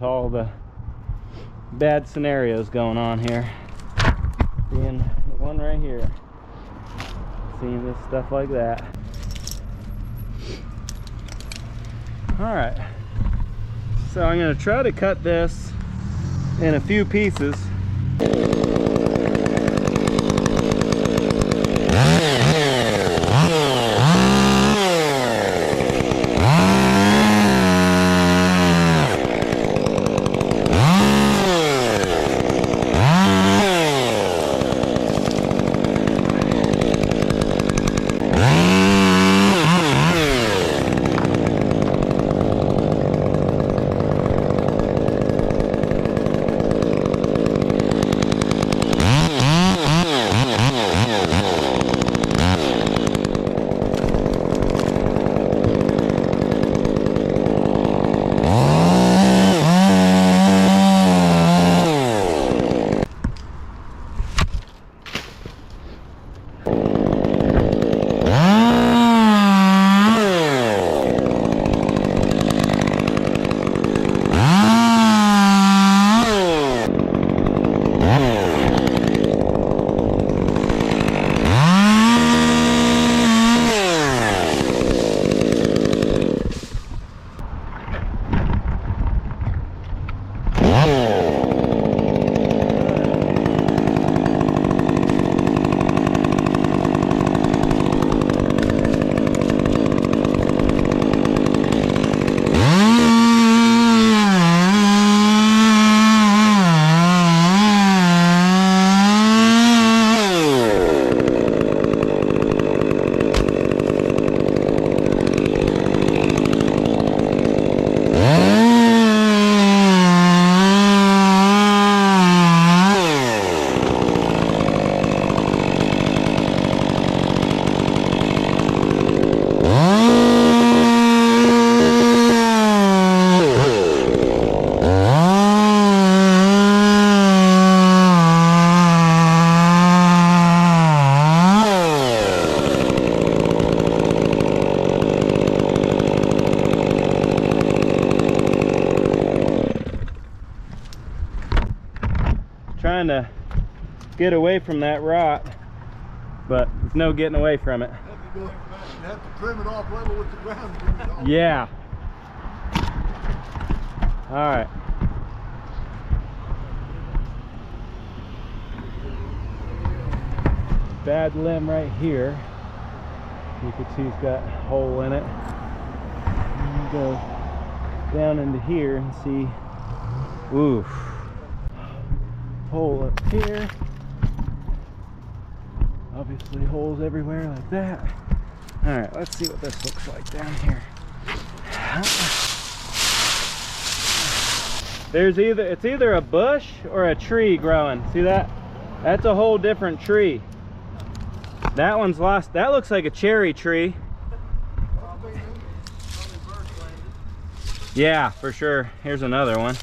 all the bad scenarios going on here. Seeing the one right here. Seeing this stuff like that. Alright. So I'm going to try to cut this in a few pieces. Trying to get away from that rot, but there's no getting away from it. You have to trim it off level with the ground. Yeah. All right. Bad limb right here. You can see it's got a hole in it. And go down into here and see. Oof. Hole up here. Obviously holes everywhere like that. All right, let's see what this looks like down here. It's either a bush or a tree growing. See that? That's a whole different tree. That one's lost. That looks like a cherry tree. Yeah, for sure. Here's another one.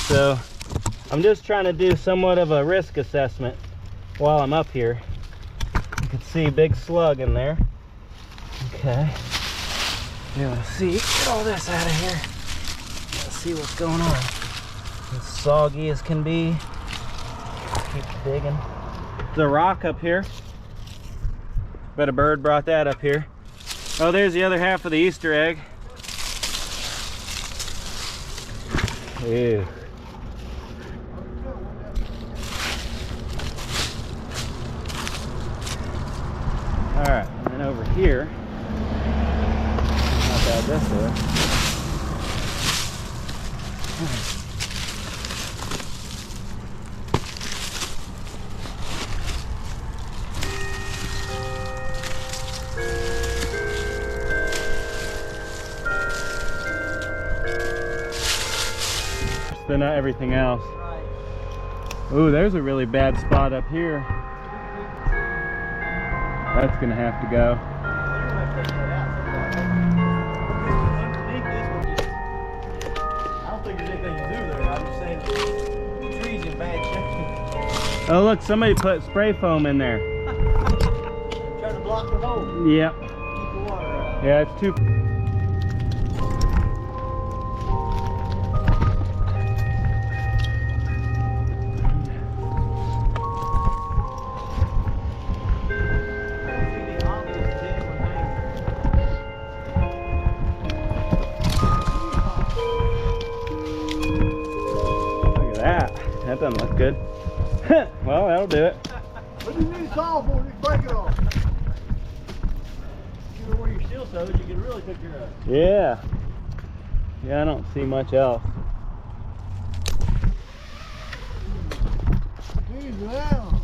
So I'm just trying to do somewhat of a risk assessment while I'm up here. You can see a big slug in there. Okay. Yeah, let's see. Get all this out of here. Let's see what's going on. It's soggy as can be. Keep digging. There's a rock up here. Bet a bird brought that up here. Oh, there's the other half of the Easter egg. Ew. Alright, and then over here, not bad this way. Then not everything else. Ooh, there's a really bad spot up here. That's gonna have to go. I don't think there's anything to do there. I'm just saying the tree's in bad shape. Oh look, somebody put spray foam in there. Trying to block the hole. Yep. Keep the water out. Yeah, it's too. doesn't look good. Well, that'll do it. What do you need saw for? You break it off. You know where your steel toes, you can really take care of. Yeah. Yeah, I don't see much else. Jeez, now.